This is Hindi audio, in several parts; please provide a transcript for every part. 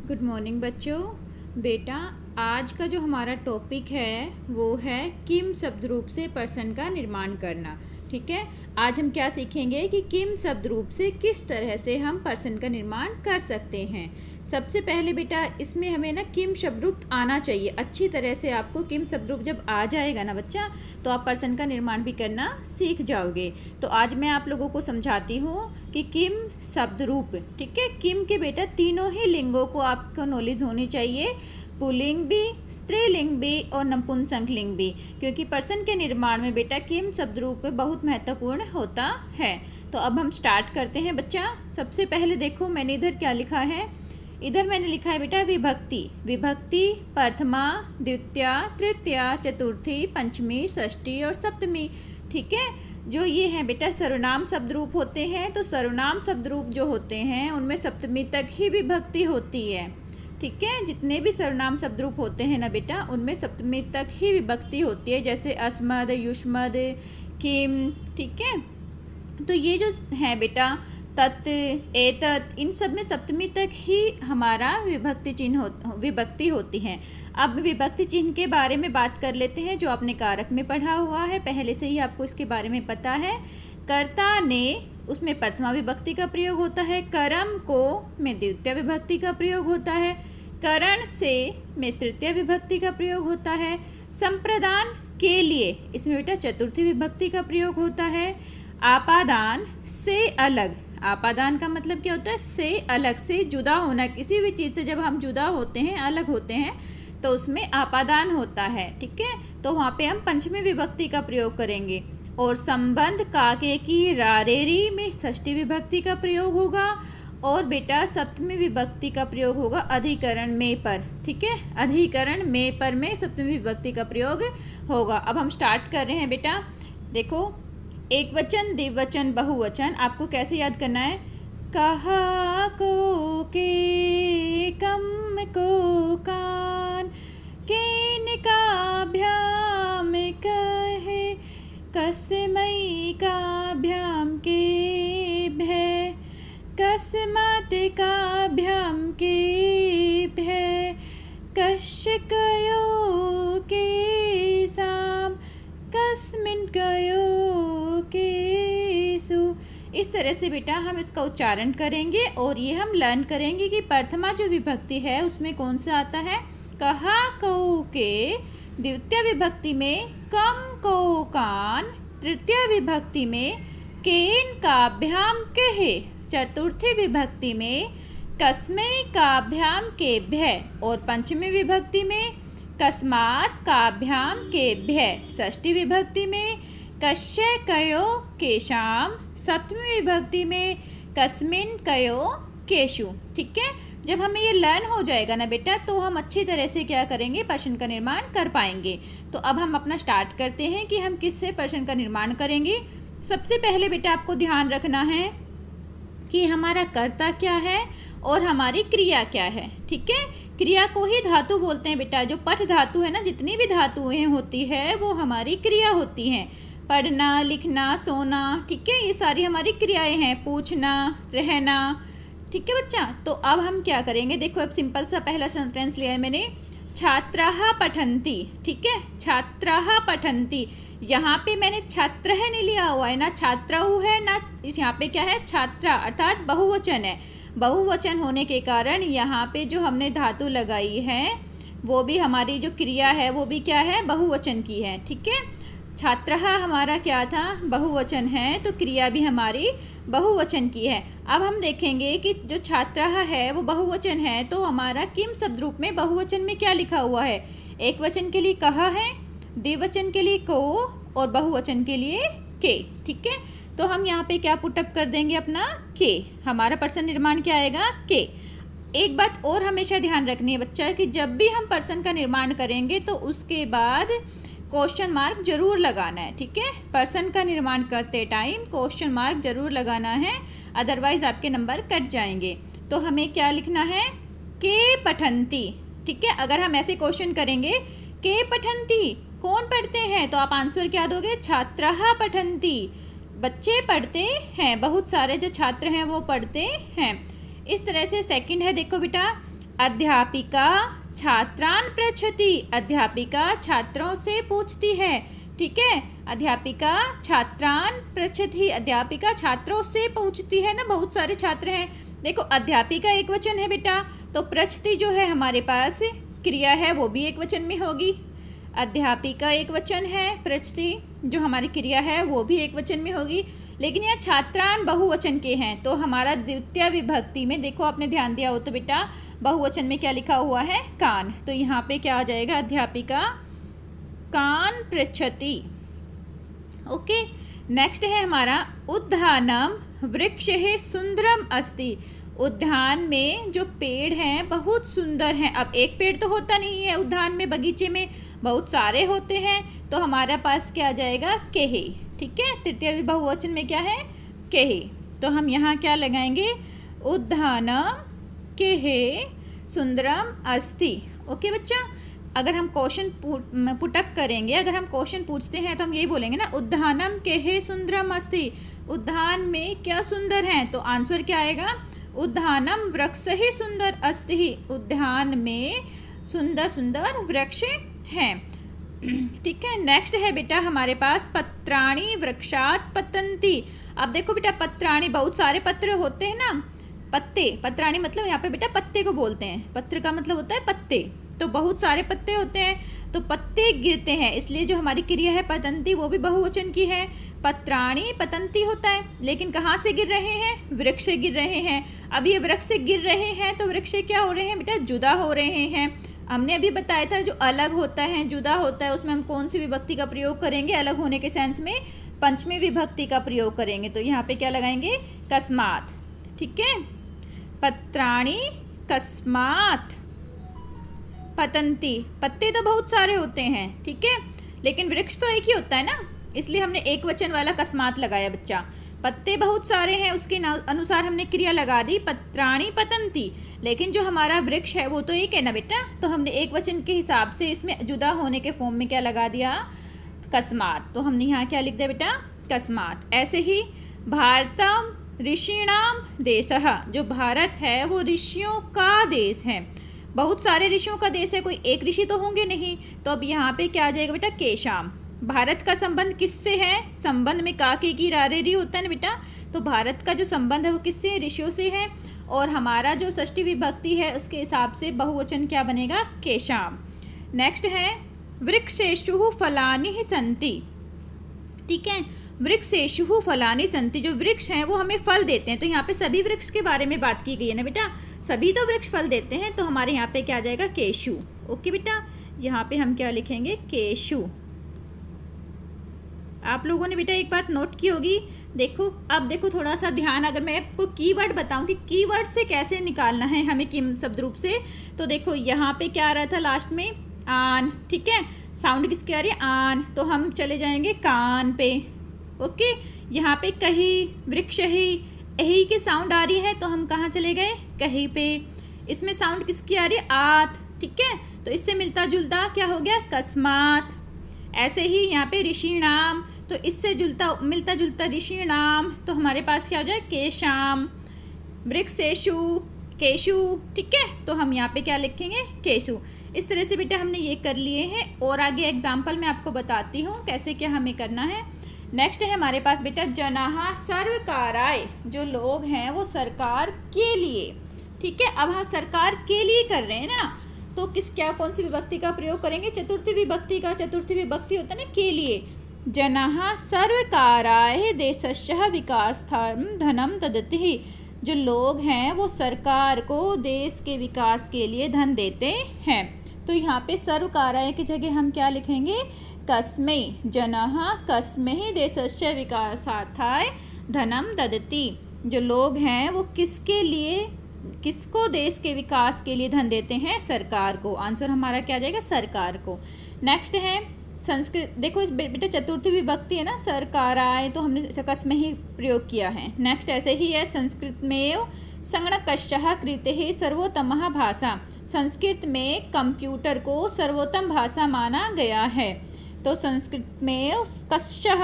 गुड मॉर्निंग बच्चों। बेटा, आज का जो हमारा टॉपिक है वो है किम शब्द रूप से पर्सन का निर्माण करना। ठीक है, आज हम क्या सीखेंगे कि किम शब्द रूप से किस तरह से हम पर्सन का निर्माण कर सकते हैं। सबसे पहले बेटा इसमें हमें ना किम शब्द रूप आना चाहिए अच्छी तरह से। आपको किम शब्द रूप जब आ जाएगा ना बच्चा, तो आप पर्सन का निर्माण भी करना सीख जाओगे। तो आज मैं आप लोगों को समझाती हूँ कि किम शब्द रूप। ठीक है, किम के बेटा तीनों ही लिंगों को आपको नॉलेज होनी चाहिए, पुल्लिंग भी, स्त्रीलिंग भी और नपुंसक लिंग भी, क्योंकि पर्सन के निर्माण में बेटा किम शब्द रूप बहुत महत्वपूर्ण होता है। तो अब हम स्टार्ट करते हैं बच्चा। सबसे पहले देखो मैंने इधर क्या लिखा है। इधर मैंने लिखा है बेटा विभक्ति। विभक्ति प्रथमा, द्वितीया, तृतीया, चतुर्थी, पंचमी, षष्ठी और सप्तमी। ठीक है, जो ये हैं बेटा सर्वनाम शब्द रूप होते हैं। तो सर्वनाम शब्द रूप जो होते हैं उनमें सप्तमी तक ही विभक्ति होती है। ठीक है, जितने भी सर्वनाम शब्द रूप होते हैं ना बेटा, उनमें सप्तमी तक ही विभक्ति होती है, जैसे अस्मद, युष्मद, किम। ठीक है, तो ये जो है बेटा तत्, एतत्, इन सब में सप्तमी तक ही हमारा विभक्ति होती है। अब विभक्ति चिन्ह के बारे में बात कर लेते हैं, जो आपने कारक में पढ़ा हुआ है, पहले से ही आपको इसके बारे में पता है। कर्ता ने, उसमें प्रथमा विभक्ति का प्रयोग होता है। करम को में द्वितीय विभक्ति का प्रयोग होता है। करण से में तृतीय विभक्ति का प्रयोग होता है। संप्रदान के लिए इसमें बेटा चतुर्थी विभक्ति का प्रयोग होता है। आपादान से अलग, आपादान का मतलब क्या होता है? से अलग, से जुदा होना। किसी भी चीज़ से जब हम जुदा होते हैं, अलग होते हैं, तो उसमें आपादान होता है। ठीक है, तो वहाँ पे हम पंचमी विभक्ति का प्रयोग करेंगे। और संबंध काके की रारेरी में षष्ठी विभक्ति का प्रयोग होगा। और बेटा सप्तमी विभक्ति का प्रयोग होगा अधिकरण में पर। ठीक है, अधिकरण में पर में सप्तमी विभक्ति का प्रयोग होगा। अब हम स्टार्ट कर रहे हैं बेटा। देखो, एक वचन, द्विवचन, बहुवचन आपको कैसे याद करना है। कहा को के, कम को कान, केन का भ्याम कहे, कसमई का भ्याम के भय, कसमत का भ्याम के भय, कश्य कयो के साम, कस्मिन कयो के सु। इस तरह से बेटा हम इसका उच्चारण करेंगे और ये हम लर्न करेंगे कि प्रथमा जो विभक्ति है उसमें कौन सा आता है। कहा कऊ के, द्वितीय विभक्ति में कम को कान, तृतीय विभक्ति में केन का भ्याम कहे, चतुर्थी विभक्ति में कस्मे का भ्याम के भय और पंचमी विभक्ति में कस्मात का भ्याम के भय, षष्ठी विभक्ति में कश्य कयो केशाम, सप्तमी विभक्ति में कस्मिन कयो केशु। ठीक है, जब हमें ये लर्न हो जाएगा ना बेटा, तो हम अच्छी तरह से क्या करेंगे, पर्सन का निर्माण कर पाएंगे। तो अब हम अपना स्टार्ट करते हैं कि हम किससे पर्सन का निर्माण करेंगे। सबसे पहले बेटा आपको ध्यान रखना है कि हमारा कर्ता क्या है और हमारी क्रिया क्या है। ठीक है, क्रिया को ही धातु बोलते हैं बेटा। जो पठ धातु है ना, जितनी भी धातुएं होती है वो हमारी क्रिया होती हैं। पढ़ना, लिखना, सोना, ठीक है, ये सारी हमारी क्रियाएं हैं। पूछना, रहना। ठीक है बच्चा, तो अब हम क्या करेंगे। देखो, अब सिंपल सा पहला सेंटेंस लिया है मैंने, छात्राः पठन्ति। ठीक है, छात्राः पठन्ति। यहाँ पे मैंने छात्र है नहीं लिया हुआ है, ना छात्रऊ है, ना इस यहाँ पे क्या है, छात्रा, अर्थात बहुवचन है। बहुवचन होने के कारण यहाँ पे जो हमने धातु लगाई है वो भी हमारी जो क्रिया है वो भी क्या है, बहुवचन की है। ठीक है, छात्रः हमारा क्या था, बहुवचन है, तो क्रिया भी हमारी बहुवचन की है। अब हम देखेंगे कि जो छात्रः है वो बहुवचन है, तो हमारा किम शब्द रूप में बहुवचन में क्या लिखा हुआ है। एक वचन के लिए कहा है, द्विवचन के लिए को और बहुवचन के लिए के। ठीक है, तो हम यहाँ पे क्या पुटअप कर देंगे, अपना के। हमारा पर्सन निर्माण क्या आएगा, के। एक बात और हमेशा ध्यान रखनी है बच्चा कि जब भी हम पर्सन का निर्माण करेंगे तो उसके बाद क्वेश्चन मार्क जरूर लगाना है। ठीक है, पर्सन का निर्माण करते टाइम क्वेश्चन मार्क जरूर लगाना है, अदरवाइज आपके नंबर कट जाएंगे। तो हमें क्या लिखना है, के पठन्ति। ठीक है, अगर हम ऐसे क्वेश्चन करेंगे के पठन्ति, कौन पढ़ते हैं, तो आप आंसर क्या दोगे, छात्राः पठन्ति, बच्चे पढ़ते हैं, बहुत सारे जो छात्र हैं वो पढ़ते हैं। इस तरह से सेकंड है, देखो बेटा, अध्यापिका छात्रान पृच्छति, अध्यापिका छात्रों से पूछती है। ठीक है, अध्यापिका छात्रान पृच्छति, अध्यापिका छात्रों से पूछती है ना, बहुत सारे छात्र हैं। देखो अध्यापिका एक वचन है बेटा, तो पृच्छति जो है हमारे पास क्रिया है वो भी एक वचन में होगी। अध्यापिका एक वचन है, पृच्छति जो हमारी क्रिया है वो भी एक वचन में होगी। लेकिन यहाँ छात्रान बहुवचन के हैं, तो हमारा द्वितीय विभक्ति में देखो आपने ध्यान दिया हो तो बेटा बहुवचन में क्या लिखा हुआ है, कान। तो यहाँ पे क्या आ जाएगा, अध्यापिका कान पृच्छति। ओके, नेक्स्ट है हमारा उद्यानम वृक्षः सुंदरम अस्ति। उद्यान में जो पेड़ हैं बहुत सुंदर हैं। अब एक पेड़ तो होता नहीं है उद्यान में, बगीचे में बहुत सारे होते हैं, तो हमारे पास क्या आ जाएगा, केहे। ठीक है, तृतीय बहुवचन में क्या है, केहे। तो हम यहाँ क्या लगाएंगे, उद्यानम केहे सुंदरम अस्ति। ओके बच्चा, अगर हम क्वेश्चन पुटअप करेंगे, अगर हम क्वेश्चन पूछते हैं तो हम यही बोलेंगे ना, उद्यानम केहे सुंदरम अस्ति, उद्यान में क्या सुंदर है। तो आंसर क्या आएगा, उद्यानम वृक्षः सुंदर अस्ति, उद्यान में सुंदर सुंदर वृक्ष हैं। ठीक है, नेक्स्ट है बेटा हमारे पास पत्राणि वृक्षात् पतन्ति। अब देखो बेटा पत्राणि बहुत सारे पत्र होते हैं ना, पत्ते, पत्राणि मतलब यहाँ पे बेटा पत्ते को बोलते हैं, पत्र का मतलब होता है पत्ते, तो बहुत सारे पत्ते होते हैं, तो पत्ते गिरते हैं, इसलिए जो हमारी क्रिया है पतन्ति वो भी बहुवचन की है। पत्राणि पतन्ति होता है, लेकिन कहाँ से गिर रहे हैं, वृक्ष से गिर रहे हैं। अब ये वृक्ष से गिर रहे हैं तो वृक्ष से क्या हो रहे हैं बेटा, जुदा हो रहे हैं। हमने अभी बताया था जो अलग होता है, जुदा होता है, उसमें हम कौन सी विभक्ति का प्रयोग करेंगे, अलग होने के सेंस में पंचमी विभक्ति का प्रयोग करेंगे। तो यहाँ पे क्या लगाएंगे, कस्मात। ठीक है, पत्राणि कस्मात पतन्ति, पत्ते तो बहुत सारे होते हैं, ठीक है, लेकिन वृक्ष तो एक ही होता है ना, इसलिए हमने एक वचन वाला कस्मात लगाया बच्चा। पत्ते बहुत सारे हैं उसके अनुसार हमने क्रिया लगा दी पत्राणि पतन्ति, लेकिन जो हमारा वृक्ष है वो तो एक है ना बेटा, तो हमने एक वचन के हिसाब से इसमें जुदा होने के फॉर्म में क्या लगा दिया, कस्मात। तो हमने यहाँ क्या लिख दिया बेटा, कस्मात। ऐसे ही भारतम ऋषिणाम देशः, जो भारत है वो ऋषियों का देश है, बहुत सारे ऋषियों का देश है, कोई एक ऋषि तो होंगे नहीं। तो अब यहाँ पे क्या आ जाएगा बेटा, केशाम। भारत का संबंध किससे है, संबंध में का के की रा रे री होता है ना बेटा, तो भारत का जो संबंध है वो किससे है, ऋषियों से है। और हमारा जो षष्ठी विभक्ति है उसके हिसाब से बहुवचन क्या बनेगा, केशाम। नेक्स्ट है वृक्षेषु फलानि सन्ति। ठीक है, वृक्षेषु फलानि सन्ति, जो वृक्ष हैं वो हमें फल देते हैं। तो यहाँ पे सभी वृक्ष के बारे में बात की गई है ना बेटा, सभी तो वृक्ष फल देते हैं, तो हमारे यहाँ पे क्या आ जाएगा, केशु। ओके बेटा, यहाँ पे हम क्या लिखेंगे, केशु। आप लोगों ने बेटा एक बात नोट की होगी, देखो अब देखो थोड़ा सा ध्यान, अगर मैं आपको कीवर्ड बताऊं कि कीवर्ड से कैसे निकालना है हमें किम शब्द रूप से, तो देखो यहाँ पे क्या आ रहा था लास्ट में, आन। ठीक है, साउंड किसकी आ रही है, आन, तो हम चले जाएंगे कान पे। ओके, यहाँ पे कही, वृक्ष ही की साउंड आ रही है, तो हम कहाँ चले गए, कहीं पे। इसमें साउंड किसकी आ रही है, आत। ठीक है, तो इससे मिलता जुलता क्या हो गया, कस्मात। ऐसे ही यहाँ पे ऋषिणाम, तो इससे मिलता जुलता ऋषिणाम, तो हमारे पास क्या हो जाए, केशाम। वृक्षेषु केशु। ठीक है, तो हम यहाँ पे क्या लिखेंगे, केशु। इस तरह से बेटा हमने ये कर लिए हैं, और आगे एग्जाम्पल मैं आपको बताती हूँ कैसे क्या हमें करना है। नेक्स्ट है हमारे पास बेटा जनाः सर्वकाराय, जो लोग हैं वो सरकार के लिए। ठीक है, अब हाँ सरकार के लिए कर रहे हैं ना, तो कौन सी विभक्ति का प्रयोग करेंगे, चतुर्थी विभक्ति का। चतुर्थी विभक्ति होता है ना, के लिए। जनाः सर्वकाराय देशस्य विकासार्थं धनं ददति, जो लोग हैं वो सरकार को देश के विकास के लिए धन देते हैं। तो यहाँ पे सर्वकाराय की जगह हम क्या लिखेंगे, कस्मै। जनाः कस्मै देशस्य विकासार्थाय धनं ददति, जो लोग हैं वो किसके लिए, किसको देश के विकास के लिए धन देते हैं, सरकार को। आंसर हमारा क्या आ जाएगा, सरकार को। नेक्स्ट है संस्कृत, देखो बेटा चतुर्थी विभक्ति है ना, सरकाराय, तो हमने कस्मै ही प्रयोग किया है। नेक्स्ट ऐसे ही है संस्कृत में संगणकस्य कृतेः सर्वोत्तमः भाषा, संस्कृत में कंप्यूटर को सर्वोत्तम भाषा माना गया है। तो संस्कृत में कस्य,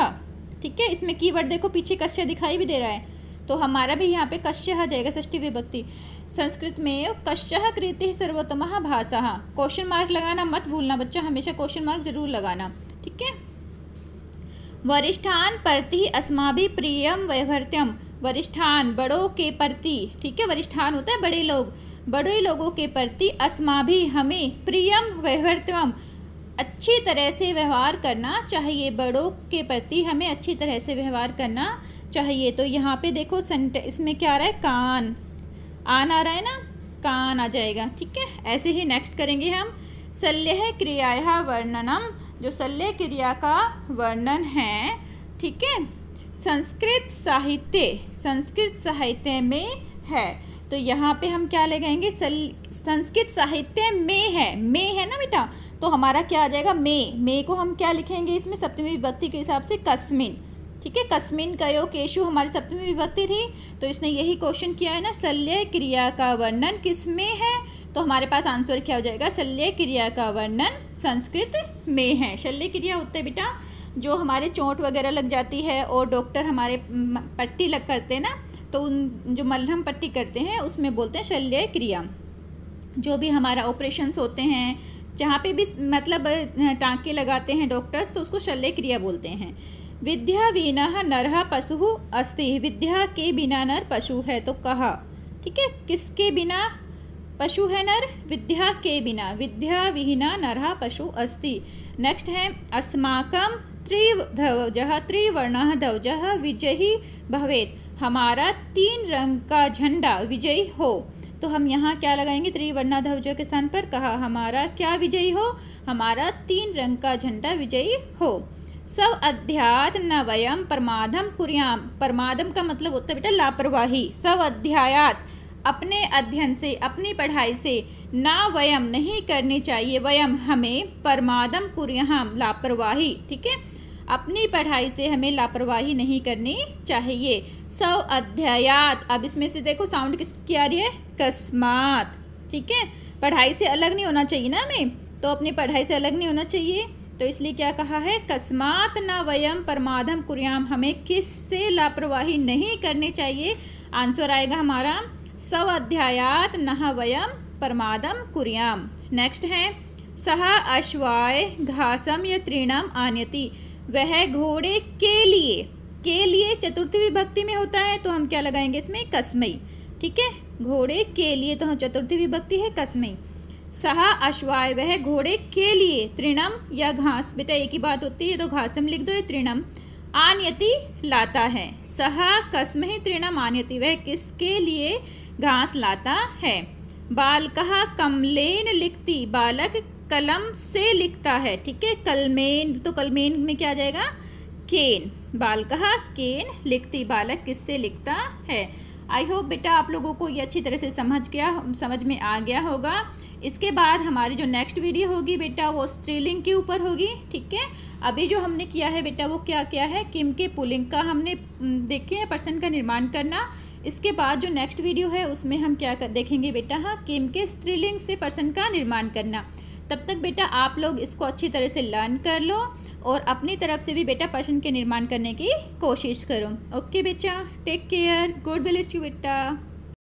ठीक है, इसमें कीवर्ड देखो पीछे कस्य दिखाई भी दे रहा है, तो हमारा भी यहाँ पे कस्य आ जाएगा, षष्ठी विभक्ति। संस्कृत में कश्चः कृतिः सर्वोत्तमः भाषा। क्वेश्चन मार्क लगाना मत भूलना बच्चा, हमेशा क्वेश्चन मार्क जरूर लगाना, ठीक है। वरिष्ठान प्रति अस्माभिः प्रियम वैवर्त्यम। वरिष्ठान बड़ों के प्रति, ठीक है, वरिष्ठान होता है बड़े लोग, बड़े लोगों के प्रति अस्माभिः हमें प्रियम वैवर्त्यम अच्छी तरह से व्यवहार करना चाहिए। बड़ों के प्रति हमें अच्छी तरह से व्यवहार करना चाहिए। तो यहाँ पे देखो इसमें क्या आ रहा है, कान, आन आ रहा है ना, कान आ जाएगा, ठीक है। ऐसे ही नेक्स्ट करेंगे हम शल्यः क्रियायाः वर्णनम, जो शल्य क्रिया का वर्णन है, ठीक है, संस्कृत साहित्य में है। तो यहाँ पे हम क्या लगाएंगे, संस्कृत साहित्य में है ना बेटा, तो हमारा क्या आ जाएगा, में को हम क्या लिखेंगे इसमें, सप्तमी विभक्ति के हिसाब से कस्मिन, ठीक है। कस्मिन कयो केशु हमारी सप्तमी विभक्ति थी, तो इसने यही क्वेश्चन किया है ना, शल्य क्रिया का वर्णन किस में है, तो हमारे पास आंसर क्या हो जाएगा, शल्य क्रिया का वर्णन संस्कृत में है। शल्य क्रिया होता है बेटा जो हमारे चोट वगैरह लग जाती है और डॉक्टर हमारे पट्टी लग करते हैं ना, तो उन जो मलहम पट्टी करते हैं उसमें बोलते हैं शल्य क्रिया। जो भी हमारा ऑपरेशंस होते हैं, जहाँ पे भी मतलब टाँके लगाते हैं डॉक्टर्स, तो उसको शल्य क्रिया बोलते हैं। विद्या विना नरः पशु अस्ति, विद्या के बिना नर पशु है, तो कहा, ठीक है, किसके बिना पशु है नर, विद्या के बिना, विद्या विहीना नरः पशु अस्ति। नेक्स्ट है अस्माकं त्रिध्वजः त्रिवर्णः ध्वजः विजयी भवेत्, हमारा 3 रंग का झंडा विजयी हो। तो हम यहाँ क्या लगाएंगे, त्रिवर्णा ध्वज के स्थान पर कहा हमारा क्या विजयी हो, हमारा 3 रंग का झंडा विजयी हो। सब अध्यात न वयम प्रमादम कुर्याम, प्रमादम का मतलब होता है बेटा लापरवाही। सब अध्यायात अपने अध्ययन से, अपनी पढ़ाई से, ना वयम नहीं करनी चाहिए, वयम हमें, प्रमादम कुर्याम लापरवाही, ठीक है, अपनी पढ़ाई से हमें लापरवाही नहीं करनी चाहिए। सब अध्यायात, अब इसमें से देखो साउंड किसकी आ रही है, कस्मात, ठीक है, पढ़ाई से अलग नहीं होना चाहिए ना हमें, तो अपनी पढ़ाई से अलग नहीं होना चाहिए, तो इसलिए क्या कहा है, कस्मात न वयम प्रमादम कुर्याम, हमें किससे लापरवाही नहीं करनी चाहिए। आंसर आएगा हमारा सब अध्यायात न वयम प्रमादम कुर्याम। नेक्स्ट है सह अश्वाय घासम या तृणम आनयति, वह घोड़े के लिए चतुर्थी विभक्ति में होता है, तो हम क्या लगाएंगे इसमें, कस्मई, ठीक है, घोड़े के लिए तो हम चतुर्थी विभक्ति है कस्मई। सह अश्वाय वह घोड़े के लिए, तृणम या घास, बेटा एक ही बात होती है, तो घासम लिख दो, ये तृणम, आनयति लाता है, सह कस्महि तृणम आनयति, वह किसके लिए घास लाता है। बालकः कमलेन लिखती, बालक कलम से लिखता है, ठीक है, कलमेन, तो कलमेन में क्या आ जाएगा, केन, बालकः केन लिखती, बालक किससे लिखता है। आई होप बेटा आप लोगों को ये अच्छी तरह से समझ में आ गया होगा। इसके बाद हमारी जो नेक्स्ट वीडियो होगी बेटा वो स्त्रीलिंग के ऊपर होगी, ठीक है। अभी जो हमने किया है बेटा वो क्या क्या है, किम के पुल्लिंग का हमने देखे हैं, पर्सन का निर्माण करना। इसके बाद जो नेक्स्ट वीडियो है उसमें हम क्या देखेंगे बेटा, हाँ, किम के स्त्रीलिंग से पर्सन का निर्माण करना। तब तक बेटा आप लोग इसको अच्छी तरह से लर्न कर लो और अपनी तरफ से भी बेटा पर्सन के निर्माण करने की कोशिश करो। ओके बेटा, take care, God bless you बेटा।